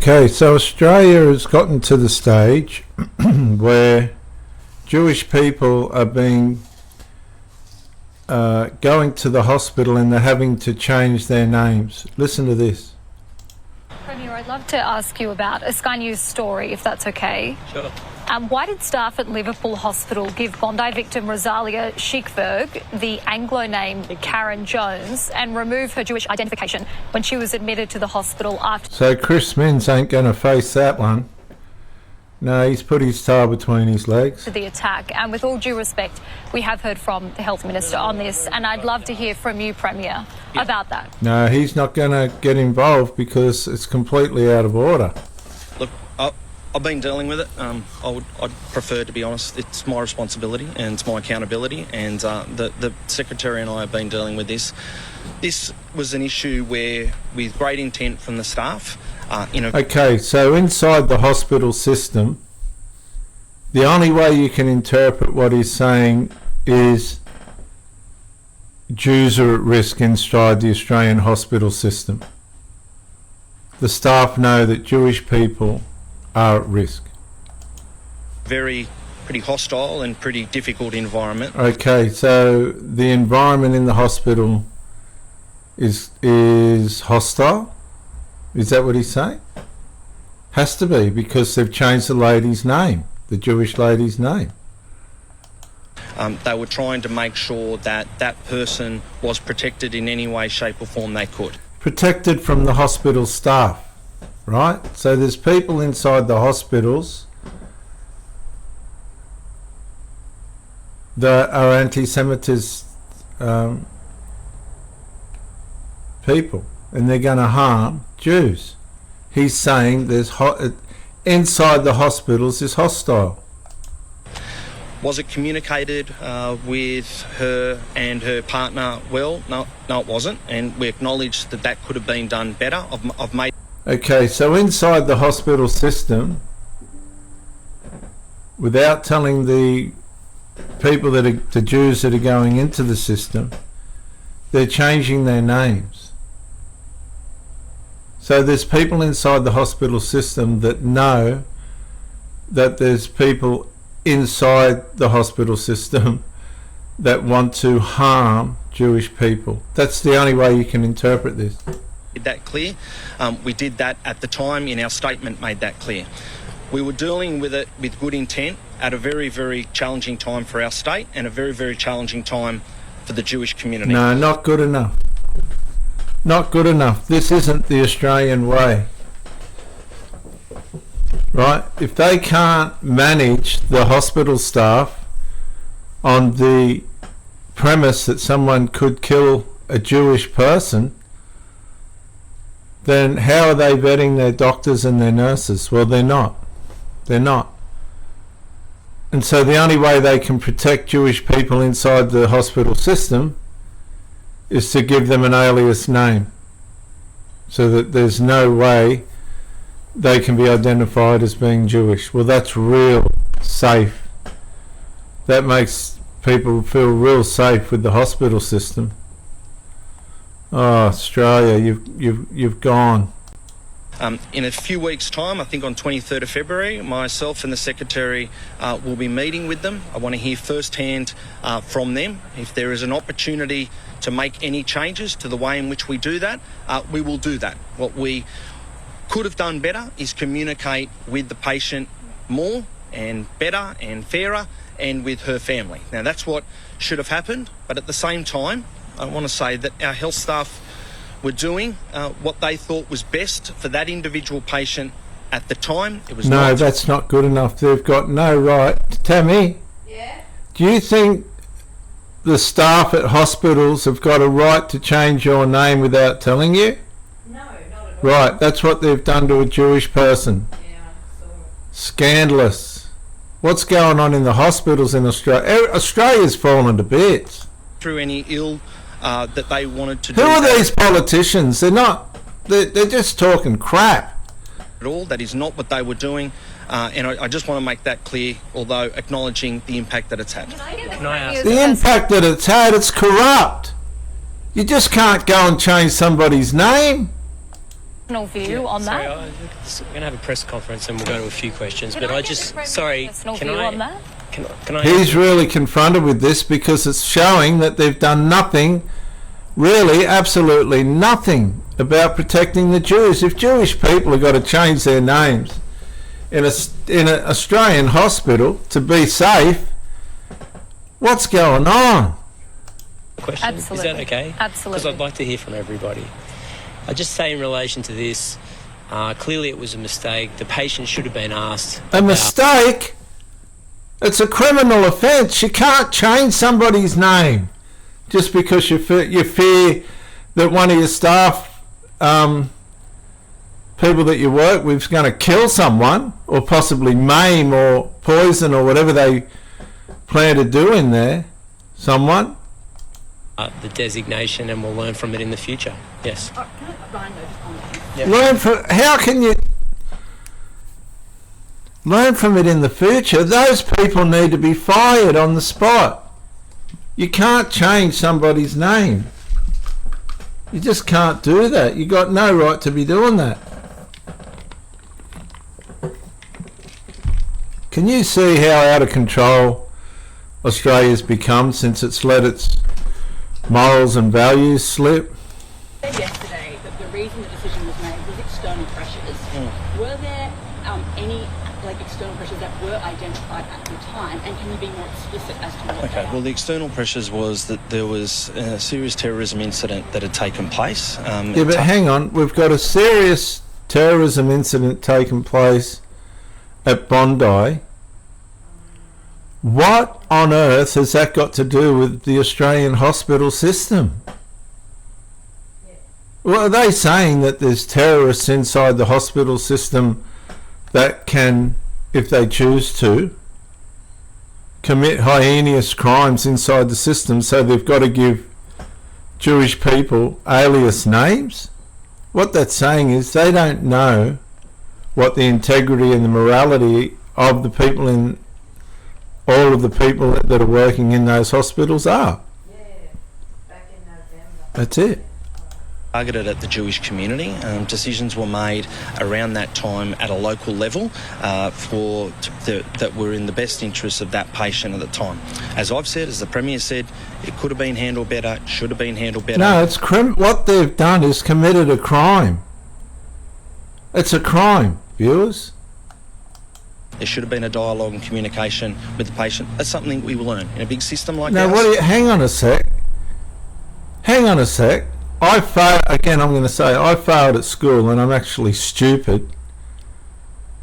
Okay, so Australia has gotten to the stage where Jewish people are being going to the hospital and they're having to change their names. Listen to this. Premier, I'd love to ask you about a Sky News story, if that's okay. Sure. Why did staff at Liverpool Hospital give Bondi victim Rosalia Schickberg the Anglo name Karen Jones and remove her Jewish identification when she was admitted to the hospital after... So Chris Minns ain't going to face that one. No, he's put his tail between his legs. ...the attack. And with all due respect, we have heard from the Health Minister on this, and I'd love to hear from you, Premier, about that. No, he's not going to get involved because it's completely out of order. Look, I've been dealing with it. I'd prefer, to be honest, it's my responsibility and it's my accountability, and the Secretary and I have been dealing with this. This was an issue where, with great intent from the staff, Okay, so inside the hospital system, the only way you can interpret what he's saying is Jews are at risk inside the Australian hospital system. The staff know that Jewish people are at risk. Pretty hostile and pretty difficult environment. Okay, so the environment in the hospital is hostile? Is that what he's saying? Has to be, because they've changed the lady's name, the Jewish lady's name. They were trying to make sure that that person was protected in any way, shape or form they could. Protected from the hospital staff, right? So there's people inside the hospitals that are anti-Semitic people, and they're going to harm Jews. He's saying there's inside the hospitals is hostile. Was it communicated with her and her partner well? No, it wasn't, and we acknowledge that that could have been done better. I've made... Okay, so inside the hospital system, without telling the people that are the Jews that are going into the system, they're changing their names. So there's people inside the hospital system that know that there's people inside the hospital system that want to harm Jewish people. That's the only way you can interpret this. Made that clear. We did that at the time. In our statement, made that clear. We were dealing with it with good intent at a very, very challenging time for our state and a very, very challenging time for the Jewish community. No, not good enough. Not good enough. This isn't the Australian way. Right? If they can't manage the hospital staff on the premise that someone could kill a Jewish person, then how are they vetting their doctors and their nurses? Well, they're not. They're not. And so the only way they can protect Jewish people inside the hospital system is to give them an alias name, so that there's no way they can be identified as being Jewish. Well, that's real safe. That makes people feel real safe with the hospital system. Oh, Australia, you've gone. In a few weeks' time, I think on 23rd of February, myself and the Secretary will be meeting with them. I want to hear firsthand from them. If there is an opportunity to make any changes to the way in which we do that, we will do that. What we could have done better is communicate with the patient more and better and fairer, and with her family. Now, that's what should have happened, but at the same time, I want to say that our health staff were doing what they thought was best for that individual patient at the time. It was no, that's not good enough. They've got no right. Tammy, yeah? Do you think the staff at hospitals have got a right to change your name without telling you? No, not at all. Right, that's what they've done to a Jewish person. Yeah, so... Scandalous. What's going on in the hospitals in Australia? Australia's fallen to bits. Through any ill that they wanted to do. Who are these politicians? They're not. They're just talking crap. At all. That is not what they were doing, and I just want to make that clear. Although acknowledging the impact that it's had. The impact that it's had, it's corrupt. You just can't go and change somebody's name. view on sorry, that? We're going to have a press conference and we'll go to a few questions. Can but I I get just, the sorry, personal can view I? on that? Can I? He's really confronted with this because it's showing that they've done nothing, really, absolutely nothing about protecting the Jews. If Jewish people have got to change their names in an Australian hospital to be safe, what's going on? Question? Absolutely. Is that okay? Absolutely. Because I'd like to hear from everybody. I just say in relation to this, clearly it was a mistake. The patient should have been asked. A mistake? It's a criminal offence. You can't change somebody's name just because you fear that one of your staff, people that you work with, is going to kill someone or possibly maim or poison or whatever they plan to do in there. Someone. The designation, and we'll learn from it in the future. Yes. Learn from. How can you learn from it in the future? Those people need to be fired on the spot. You can't change somebody's name. You just can't do that. You got no right to be doing that. Can you see how out of control Australia's become since it's let its morals and values slip? Yesterday that the reason the decision was made was external pressures. Were there any external pressures that were identified at the time, and can you be more explicit as to what they are? Well, the external pressures was that there was a serious terrorism incident that had taken place. Yeah, but hang on. We've got a serious terrorism incident taking place at Bondi. What on earth has that got to do with the Australian hospital system? Well, are they saying that there's terrorists inside the hospital system that can, if they choose to, commit heinous crimes inside the system, so they've got to give Jewish people alias names? What that's saying is they don't know what the integrity and the morality of the people in all of the people that are working in those hospitals are. Back in November. That's it. Targeted at the Jewish community. Decisions were made around that time at a local level that were in the best interests of that patient at the time. As I've said, as the Premier said, it could have been handled better, should have been handled better. No, it's what they've done is committed a crime. It's a crime, viewers. There should have been a dialogue and communication with the patient. That's something we will learn in a big system like Now, ours. hang on a sec. Hang on a sec. I failed at school and I'm actually stupid.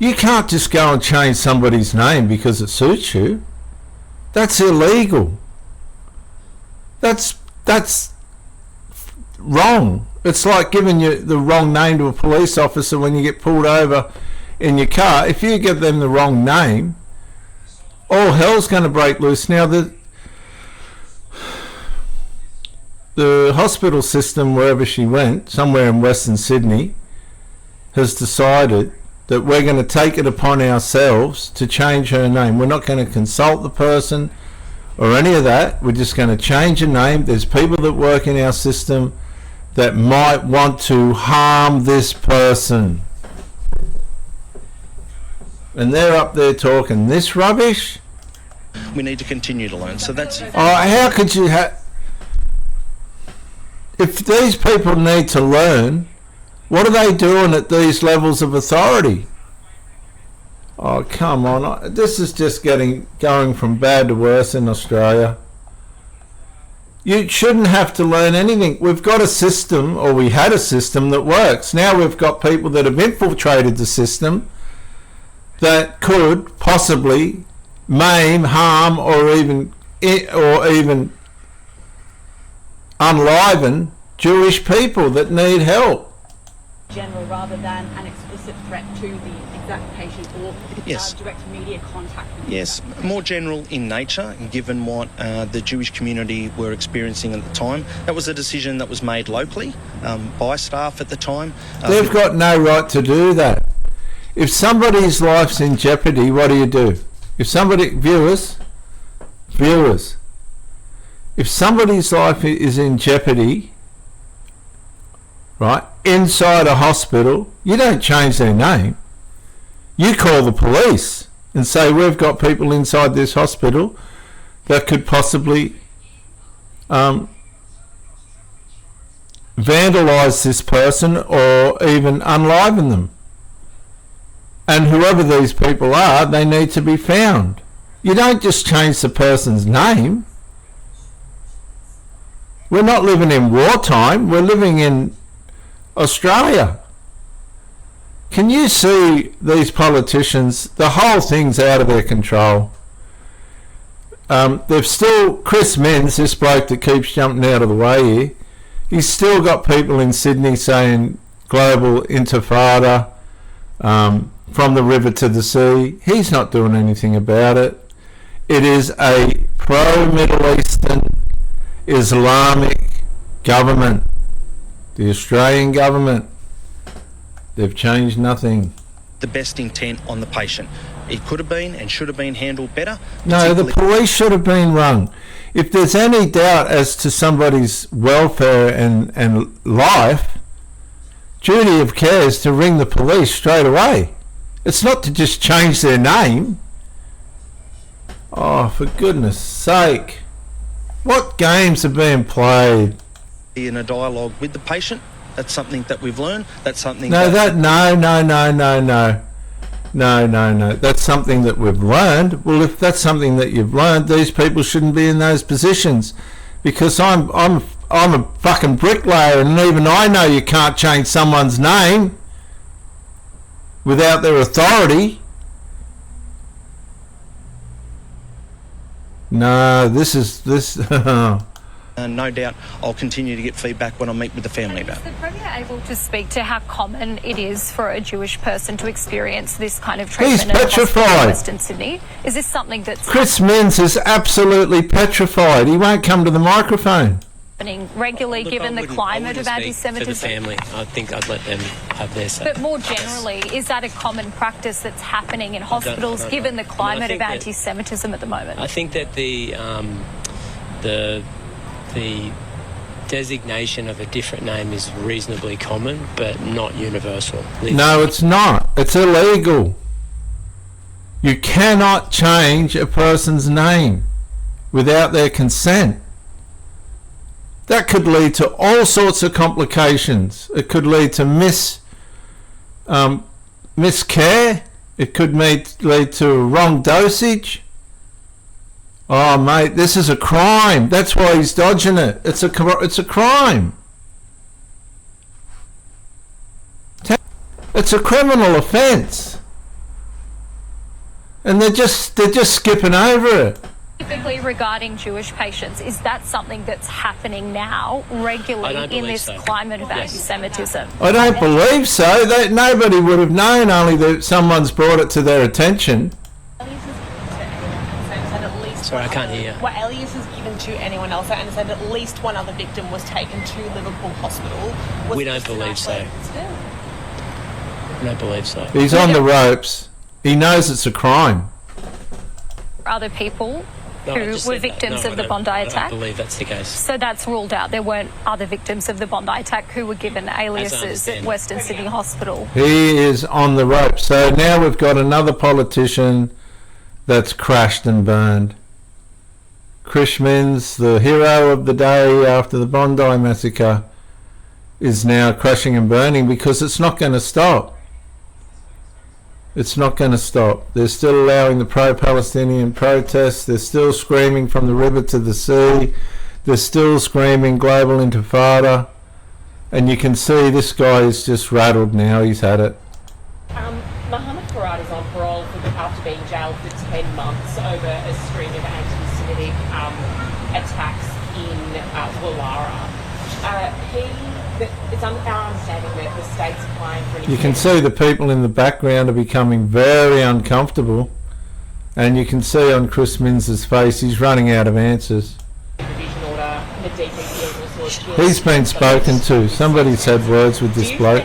You can't just go and change somebody's name because it suits you. That's illegal. That's wrong. It's like giving you the wrong name to a police officer when you get pulled over in your car. If you give them the wrong name, all hell's going to break loose. Now, the hospital system, wherever she went, somewhere in Western Sydney, has decided that we're going to take it upon ourselves to change her name. We're not going to consult the person or any of that. We're just going to change her name. There's people that work in our system that might want to harm this person. And they're up there talking this rubbish. We need to continue to learn. So that's... Oh, how could you if these people need to learn, what are they doing at these levels of authority? Oh, come on. This is just going from bad to worse in Australia. You shouldn't have to learn anything. We've got a system, or we had a system that works. Now we've got people that have infiltrated the system that could possibly maim, harm, or even unliven Jewish people that need help. General, rather than an explicit threat to the exact patient or Yes. direct media contact with Yes, more general in nature, given what the Jewish community were experiencing at the time. That was a decision that was made locally by staff at the time. They've got no right to do that. If somebody's life's in jeopardy, what do? If viewers, if somebody's life is in jeopardy, right, inside a hospital, you don't change their name. You call the police and say, we've got people inside this hospital that could possibly vandalise this person or even unliven them. And whoever these people are, they need to be found. You don't just change the person's name. We're not living in wartime, we're living in Australia. Can you see these politicians? The whole thing's out of their control. They've still, Chris Minns, this bloke that keeps jumping out of the way here, he's still got people in Sydney saying global intifada, from the river to the sea. He's not doing anything about it. It is a pro-Middle Eastern Islamic government, the Australian government. They've changed nothing. The best intent on the patient. It could have been and should have been handled better. No, the police should have been rung. If there's any doubt as to somebody's welfare and life, duty of care is to ring the police straight away. It's not to just change their name. Oh, for goodness sake. What games are being played? In a dialogue with the patient, that's something that we've learned. That's something No, that's something that we've learned. Well, if that's something that you've learned, these people shouldn't be in those positions. Because I'm a fucking bricklayer, and even I know you can't change someone's name without their authority. No, this. No doubt I'll continue to get feedback when I meet with the family about it. Is the Premier able to speak to how common it is for a Jewish person to experience this kind of treatment He's petrified. in Western Sydney? Is this something that's Chris Minns is absolutely petrified. He won't come to the microphone. happening regularly given the climate of anti-Semitism? For the family, I think I'd let them have their say. But more generally, is that a common practice that's happening in hospitals given the climate of anti-Semitism at the moment? I think that the designation of a different name is reasonably common, but not universal. No, it's not. It's illegal. You cannot change a person's name without their consent. That could lead to all sorts of complications. It could lead to miscare. It could lead to wrong dosage. Oh, mate, this is a crime. That's why he's dodging it. It's a crime. It's a criminal offence. And they're just skipping over it. Typically regarding Jewish patients, is that something that's happening now regularly in this climate of anti-Semitism? I don't believe so. Nobody would have known, only that someone's brought it to their attention. Sorry, I can't hear you. What alias is given to anyone else, I understand at least one other victim was taken to Liverpool Hospital. We don't believe so. We don't believe so. He's on the ropes. He knows it's a crime. Other people who were victims of the Bondi attack? I don't believe that's the case. So that's ruled out. There weren't other victims of the Bondi attack who were given aliases at Western Sydney Hospital. He is on the ropes. So now we've got another politician that's crashed and burned. Chris Minns, the hero of the day after the Bondi massacre, is now crashing and burning because it's not going to stop. It's not going to stop. They're still allowing the pro-Palestinian protests. They're still screaming from the river to the sea. They're still screaming global intifada. And you can see this guy is just rattled now. He's had it. Mohammed Farad is on parole after being jailed for 10 months over a string of anti-Semitic attacks in Wallara. It's our understanding that the state's applying for an... You can see the people in the background are becoming very uncomfortable. And you can see on Chris Minns' face, he's running out of answers. He's been spoken to. Somebody's had words with this bloke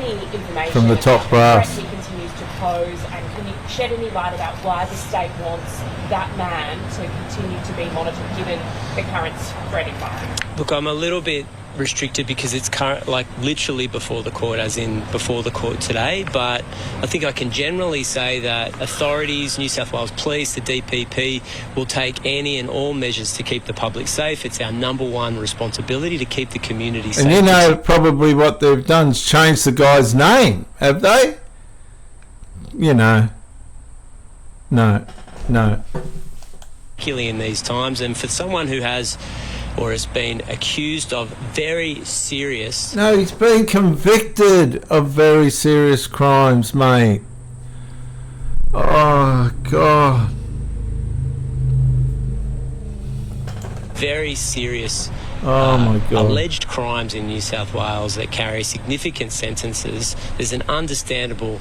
from the top brass. He continues to pose, and can you shed any light about why the state wants that man to continue to be monitored given the current threat environment? Look, I'm a little bit restricted because it's literally before the court, as in before the court today. But I think I can generally say that authorities, New South Wales Police, the DPP, will take any and all measures to keep the public safe. It's our number one responsibility to keep the community safe. And you know probably what they've done is change the guy's name, have they? You know. No. Particularly in these times, and for someone who has been accused of very serious... No, he's been convicted of very serious crimes, mate. Oh, God. Very serious my God. alleged crimes in New South Wales that carry significant sentences. There's an understandable,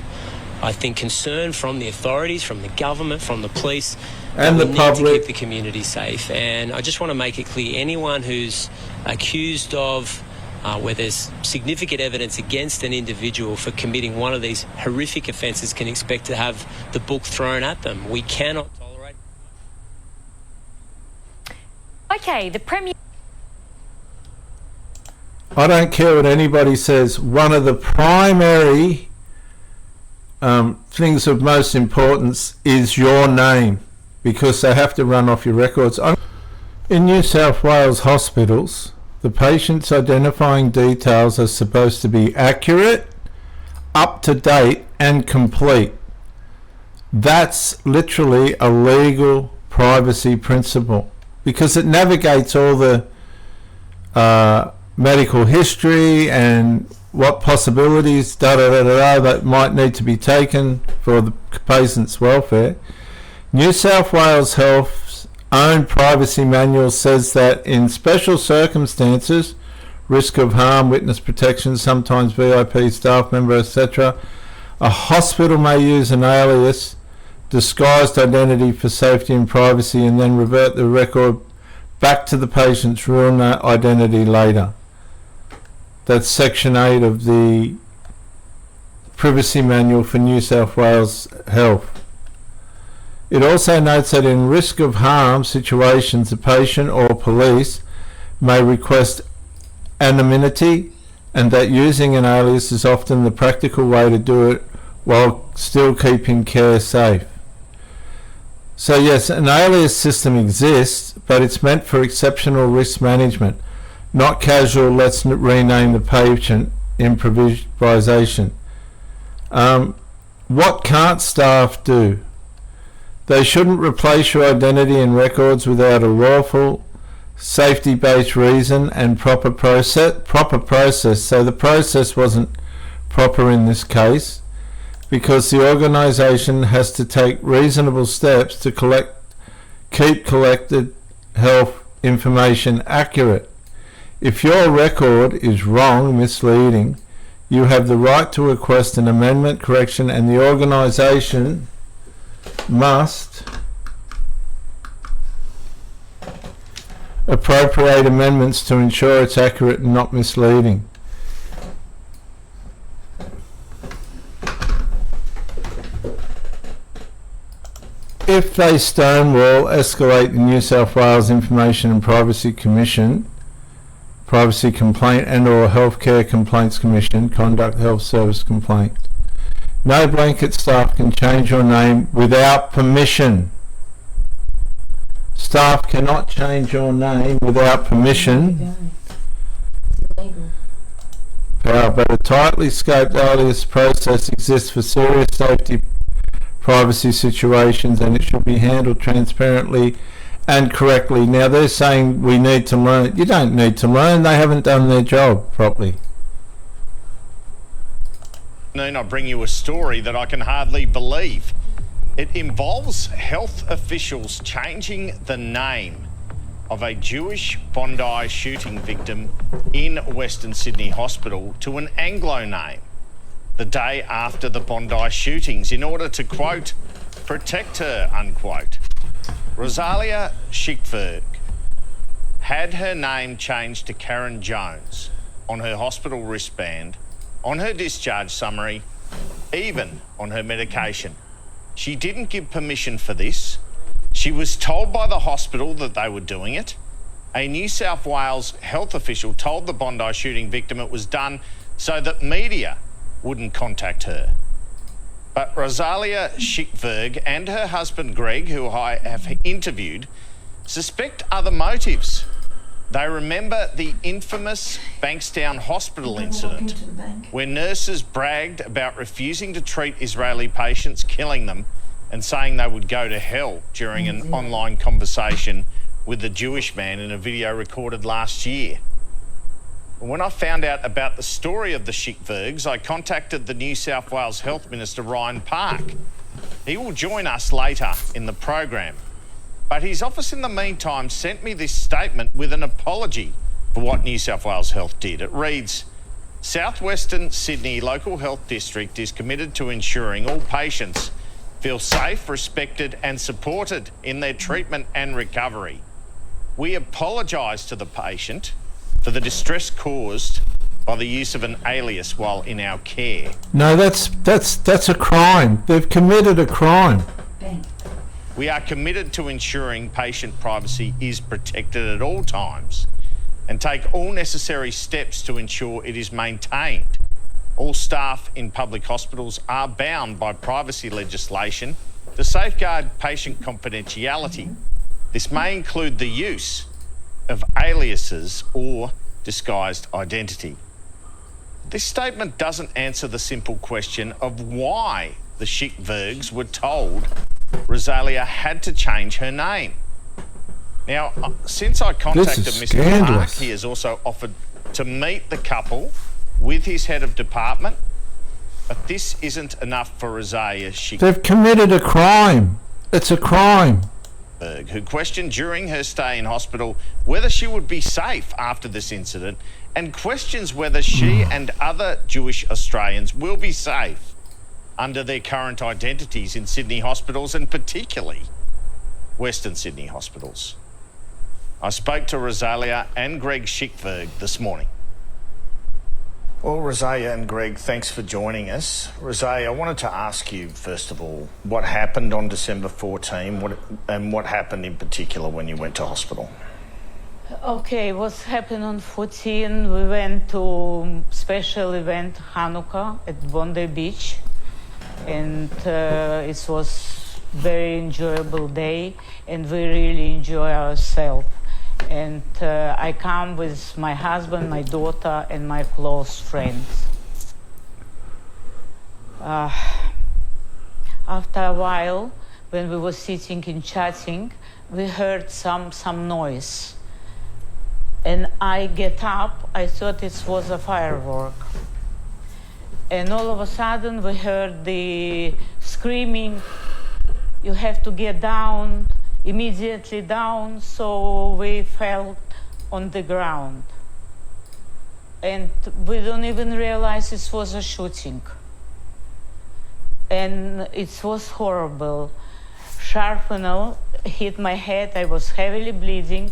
I think, concern from the authorities, from the government, from the police, and the public, to keep the community safe. And I just want to make it clear, anyone who's accused of, where there's significant evidence against an individual for committing one of these horrific offences, can expect to have the book thrown at them. We cannot tolerate... Okay, the Premier... I don't care what anybody says. One of the primary things of most importance is your name, because they have to run off your records. In New South Wales hospitals, the patient's identifying details are supposed to be accurate, up to date, and complete. That's literally a legal privacy principle, because it navigates all the medical history and what possibilities that might need to be taken for the patient's welfare. New South Wales Health's own privacy manual says that in special circumstances, risk of harm, witness protection, sometimes VIP, staff member, etc., a hospital may use an alias, disguised identity for safety and privacy, and then revert the record back to the patient's real identity later. That's Section 8 of the Privacy Manual for New South Wales Health. It also notes that in risk of harm situations, the patient or police may request anonymity, and that using an alias is often the practical way to do it while still keeping care safe. So yes, an alias system exists, but it's meant for exceptional risk management, not casual let's rename the patient improvisation. What can't staff do? They shouldn't replace your identity and records without a lawful, safety-based reason and proper process. So the process wasn't proper in this case, because the organisation has to take reasonable steps to keep collected health information accurate. If your record is wrong, misleading, you have the right to request an amendment, correction, and the organisation must appropriate amendments to ensure it's accurate and not misleading. If they stonewall, escalate the New South Wales Information and Privacy Commission, Privacy Complaint and or Healthcare Complaints Commission, conduct health service complaints. No blanket staff can change your name without permission. Staff cannot change your name without permission. But a tightly scoped alias process exists for serious safety privacy situations, and it should be handled transparently and correctly. Now they're saying we need to learn. You don't need to learn. They haven't done their job properly. I bring you a story that I can hardly believe. It involves health officials changing the name of a Jewish Bondi shooting victim in Western Sydney Hospital to an Anglo name the day after the Bondi shootings in order to, quote, protect her, unquote. Rosalia Schickberg had her name changed to Karen Jones on her hospital wristband, on her discharge summary, even on her medication. She didn't give permission for this. She was told by the hospital that they were doing it. A New South Wales health official told the Bondi shooting victim it was done so that media wouldn't contact her. But Rosalia Schickberg and her husband Greg, who I have interviewed, suspect other motives. They remember the infamous Bankstown Hospital incident, where nurses bragged about refusing to treat Israeli patients, killing them, and saying they would go to hell during an online conversation with a Jewish man in a video recorded last year. When I found out about the story of the Schickbergs, I contacted the New South Wales Health Minister, Ryan Park. He will join us later in the program. But his office in the meantime sent me this statement with an apology for what New South Wales Health did. It reads, Southwestern Sydney Local Health District is committed to ensuring all patients feel safe, respected and supported in their treatment and recovery. We apologise to the patient for the distress caused by the use of an alias while in our care. No, that's a crime. They've committed a crime. We are committed to ensuring patient privacy is protected at all times and take all necessary steps to ensure it is maintained. All staff in public hospitals are bound by privacy legislation to safeguard patient confidentiality. This may include the use of aliases or disguised identity. This statement doesn't answer the simple question of why the Schickbergs were told Rosalia had to change her name. Now, since I contacted Mr. Park, he has also offered to meet the couple with his head of department, but this isn't enough for Rosalia Schickberg. They've committed a crime. It's a crime. Who questioned during her stay in hospital whether she would be safe after this incident, and questions whether she and other Jewish Australians will be safe under their current identities in Sydney hospitals, and particularly Western Sydney hospitals. I spoke to Rosalia and Greg Schickberg this morning. Well, Rosalia and Greg, thanks for joining us. Rosalia, I wanted to ask you, first of all, what happened on December 14 and what happened in particular when you went to hospital? Okay, what happened on 14, we went to special event Hanukkah at Bondi Beach, and it was very enjoyable day, and we really enjoy ourselves. And I come with my husband, my daughter, and my close friends. After a while, when we were sitting and chatting, we heard some noise. And I get up, I thought it was a firework. And all of a sudden, we heard the screaming, you have to get down, immediately down, so we fell on the ground. And we don't even realize it was a shooting. And it was horrible. Shrapnel hit my head, I was heavily bleeding.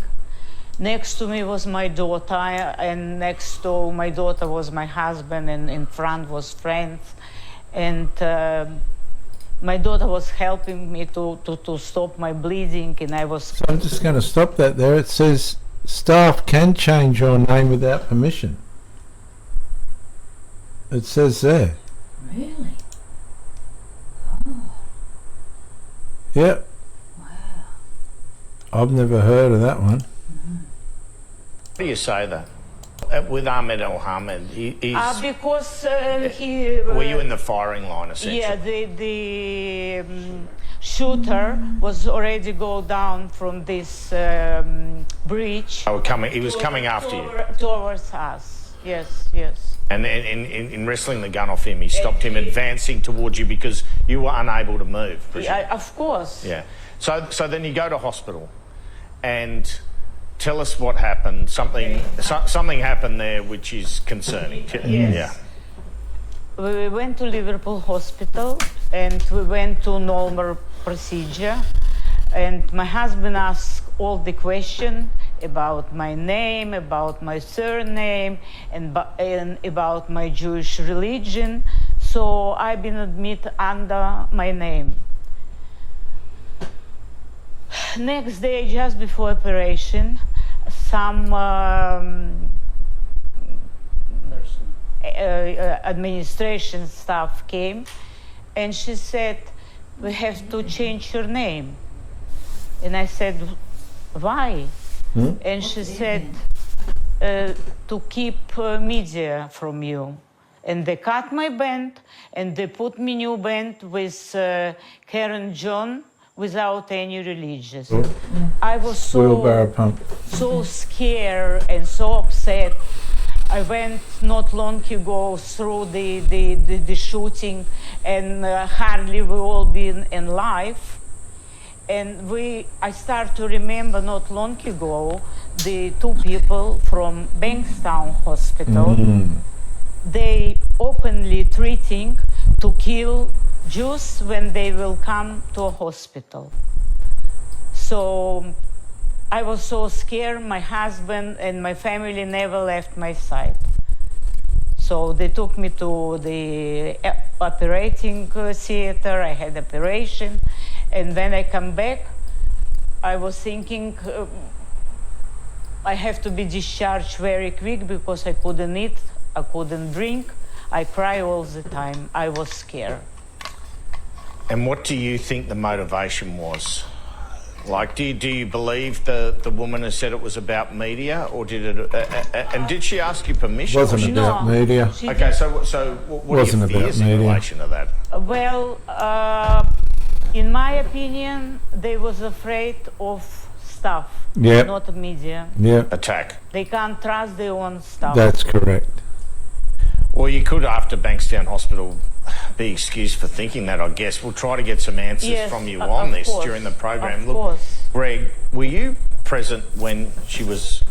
Next to me was my daughter, and next to my daughter was my husband, and in front was friends. And my daughter was helping me to stop my bleeding, and I was... So I'm just going to stop that there. It says staff can change your name without permission. It says there. Really? Yep. Wow. I've never heard of that one. How do you say that? With Ahmed Al-Hamed, he's... because he... were you in the firing line, essentially? Yeah, the shooter was already go down from this bridge. He was coming after you? Towards us, yes, yes. And in wrestling the gun off him, he stopped him advancing towards you because you were unable to move, presumably. Yeah, of course. Yeah. So then you go to hospital, and tell us what happened. Something happened there which is concerning. Yes. Yeah. We went to Liverpool Hospital, and we went to normal procedure, and my husband asked all the questions about my name, about my surname, and about my Jewish religion. So I've been admitted under my name. Next day, just before operation, some administration staff came, and she said, "We have to change your name." And I said, "Why?" And she said, "To keep media from you." And they cut my band, and they put me new band with Karen John without any religious. I was Wheelbarrow pump. so scared and so upset. I went not long ago through the shooting, and hardly we all been in life. And I start to remember not long ago the two people from Bankstown Hospital. They openly treating to kill Jews when they will come to a hospital. So I was so scared. My husband and my family never left my side. So they took me to the operating theater. I had operation. And when I come back, I was thinking I have to be discharged very quick because I couldn't eat, I couldn't drink. I cry all the time. I was scared. And what do you think the motivation was? Like, do you believe the woman who said it was about media, or did it? And did she ask you permission? Wasn't about media. Okay, so what are your fears in relation to that? Well, in my opinion, they was afraid of staff, not media. Attack. They can't trust their own staff. That's correct. Well, you could, after Bankstown Hospital, be excused for thinking that, I guess. We'll try to get some answers from you on this during the program. Look, Greg, were you present when she was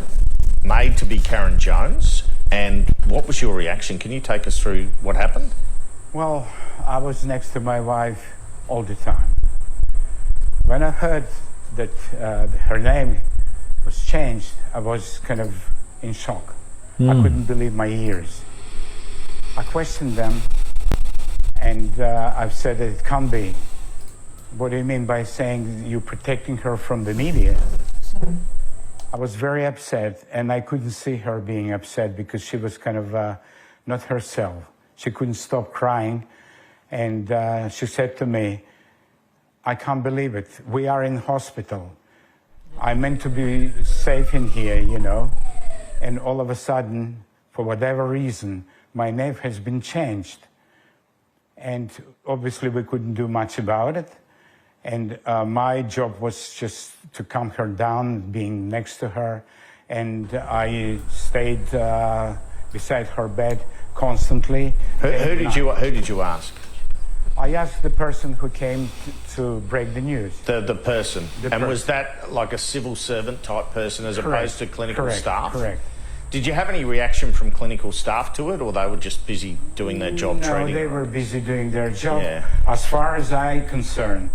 made to be Karen Jones? And what was your reaction? Can you take us through what happened? Well, I was next to my wife all the time. When I heard that her name was changed, I was kind of in shock. I couldn't believe my ears. I questioned them, and I've said that it can't be. What do you mean by saying you're protecting her from the media? I was very upset, and I couldn't see her being upset because she was kind of not herself. She couldn't stop crying, and she said to me, "I can't believe it. We are in hospital. I'm meant to be safe in here, you know, and all of a sudden, for whatever reason, my name has been changed." And obviously we couldn't do much about it. And my job was just to calm her down, being next to her. And I stayed beside her bed constantly. Who did you ask? I asked the person who came to break the news. The person. Was that like a civil servant type person as opposed to clinical staff? Correct. Did you have any reaction from clinical staff to it, or they were just busy doing their job training? No, they were busy doing their job. As far as I'm concerned,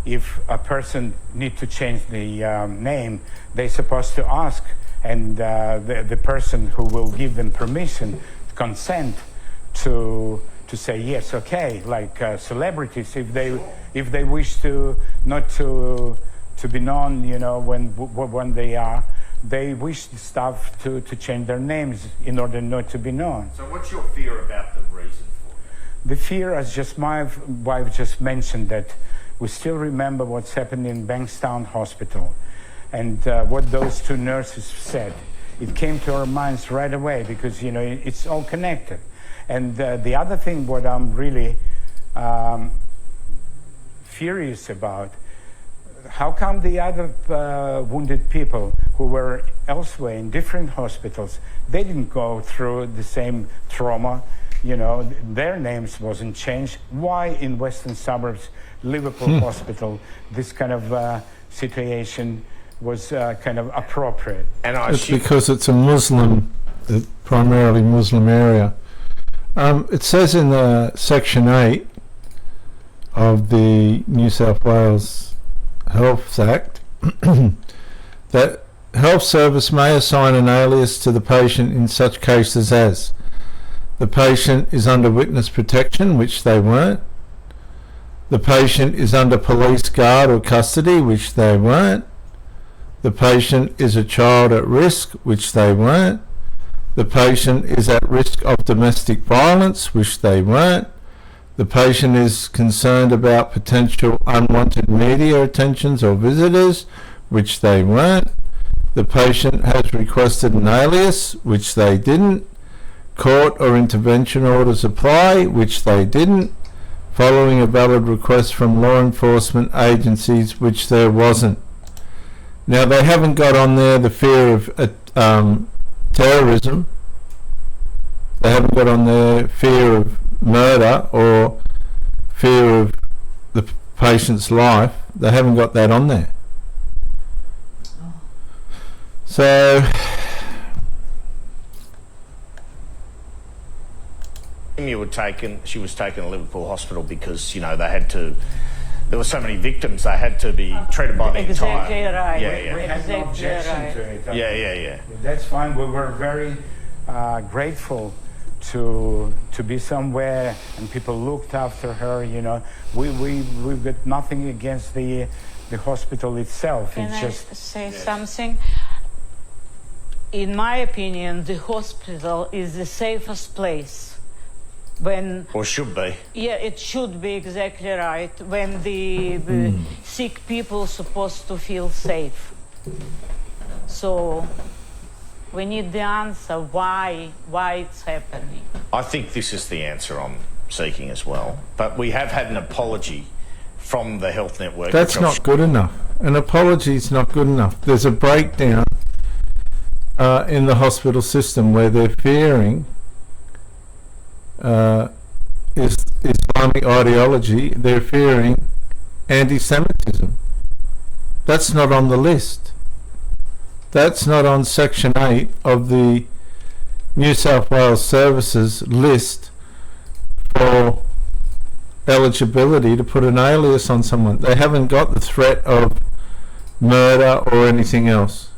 if a person needs to change the name, they're supposed to ask, and the person who will give them permission, consent to say yes, okay, like celebrities, if they wish to not to be known, you know, when they wish the staff to change their names in order not to be known. So what's your fear about the reason for it? The fear, as just my wife just mentioned, that we still remember what's happened in Bankstown Hospital and what those two nurses said. It came to our minds right away because, you know, it's all connected. And the other thing what I'm really furious about, how come the other wounded people who were elsewhere in different hospitals, they didn't go through the same trauma, you know, their names wasn't changed? Why in Western Suburbs, Liverpool Hospital, this kind of situation was kind of appropriate? And it's because it's a Muslim, primarily Muslim area. It says in Section 8 of the New South Wales Health Act that health service may assign an alias to the patient in such cases as the patient is under witness protection, which they weren't, the patient is under police guard or custody, which they weren't, The patient is a child at risk, which they weren't. The patient is at risk of domestic violence, which they weren't. The patient is concerned about potential unwanted media attentions or visitors, which they weren't. The patient has requested an alias, which they didn't. Court or intervention orders apply, which they didn't. Following a valid request from law enforcement agencies, which there wasn't. Now, they haven't got on there the fear of terrorism. They haven't got on there fear of murder or fear of the patient's life. They haven't got that on there. So she was taken to Liverpool Hospital because, you know, there were so many victims, they had to be treated by the Exactly entire... right. Yeah. We had no objection to it. Yeah. That's fine. We were very grateful to be somewhere, and people looked after her. You know, we've got nothing against the hospital itself. Can it's I just say something? In my opinion, the hospital is the safest place. Or should be. Yeah, it should be exactly right. When the sick people are supposed to feel safe. So we need the answer why it's happening. I think this is the answer I'm seeking as well. But we have had an apology from the Health Network. that's not good enough. An apology is not good enough. There's a breakdown in the hospital system where they're fearing Islamic ideology. They're fearing anti-Semitism. That's not on the list. That's not on Section 8 of the New South Wales Services list for eligibility to put an alias on someone. They haven't got the threat of murder or anything else.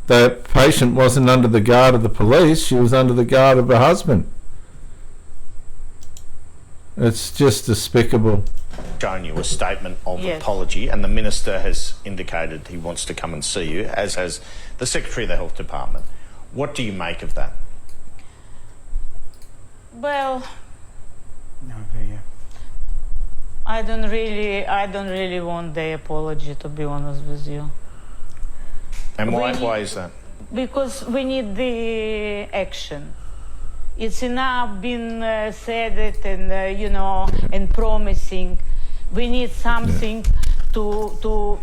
The patient wasn't under the guard of the police, she was under the guard of her husband. It's just despicable. Shown you a statement of Yes. apology, and the Minister has indicated he wants to come and see you, as has the Secretary of the Health Department. What do you make of that? Well, no, I don't really want the apology, to be honest with you. And why is that? Because we need the action. It's enough being said it and you know, and promising. We need something to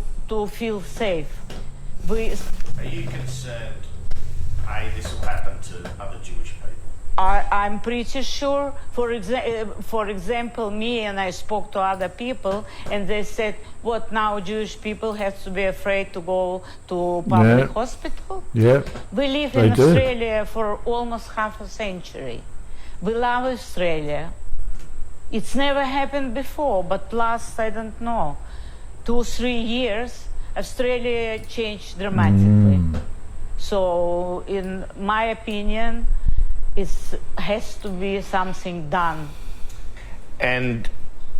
feel safe. Are you concerned, this will happen to other Jewish people? I'm pretty sure. For example, me and I spoke to other people, and they said, "What now? Jewish people have to be afraid to go to public hospital?" Yeah. We live They in do. Australia for almost half a century. We love Australia. It's never happened before, but last, I don't know, 2-3 years, Australia changed dramatically. So, in my opinion, it has to be something done. And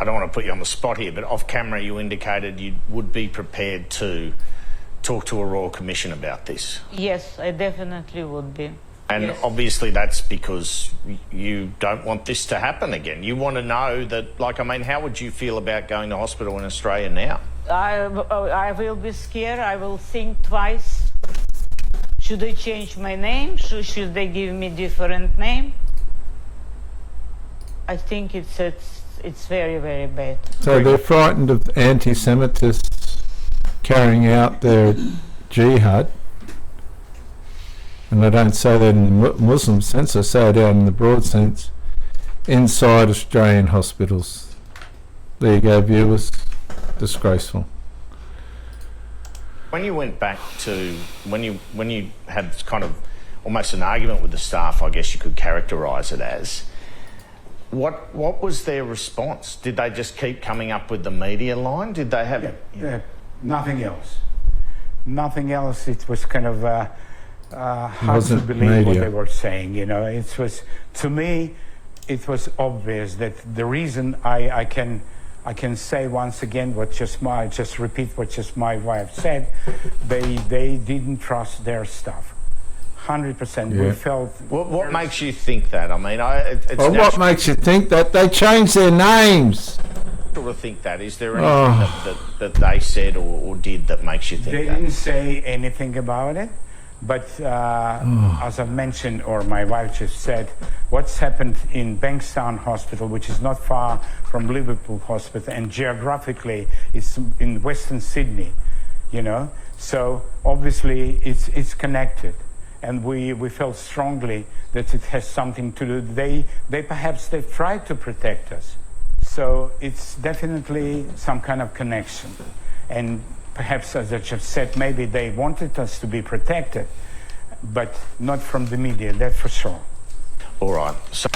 I don't want to put you on the spot here, but off camera you indicated you would be prepared to talk to a Royal Commission about this. Yes, I definitely would be. And Yes. obviously that's because you don't want this to happen again. You want to know that, like, I mean, how would you feel about going to hospital in Australia now? I will be scared. I will think twice. Should I change my name? Should they give me different name? I think it's very, very bad. So they're frightened of anti-Semitists carrying out their jihad. And I don't say that in the Muslim sense, I say it out in the broad sense, inside Australian hospitals. There you go, viewers. Disgraceful. When you went back to, when you had kind of almost an argument with the staff, I guess you could characterise it as, what was their response? Did they just keep coming up with the media line? Did they have... nothing else. Nothing else. It was kind of hard to Wasn't believe what media. they were saying, you know. It was, to me, it was obvious that the reason I can I can say once again just repeat what just my wife said. They didn't trust their stuff. 100%. We felt. What makes you think that? I mean, it's Well, what makes you think that? They changed their names. natural to think that. Is there anything that they said or did that makes you think They that? didn't say anything about it, but as I mentioned, or my wife just said, what's happened in Bankstown Hospital, which is not far from Liverpool Hospital, and geographically it's in Western Sydney, you know, so obviously it's connected. And we felt strongly that it has something to do. They've tried to protect us. So it's definitely some kind of connection. And perhaps, as I just said, maybe they wanted us to be protected, but not from the media, that's for sure. All right. So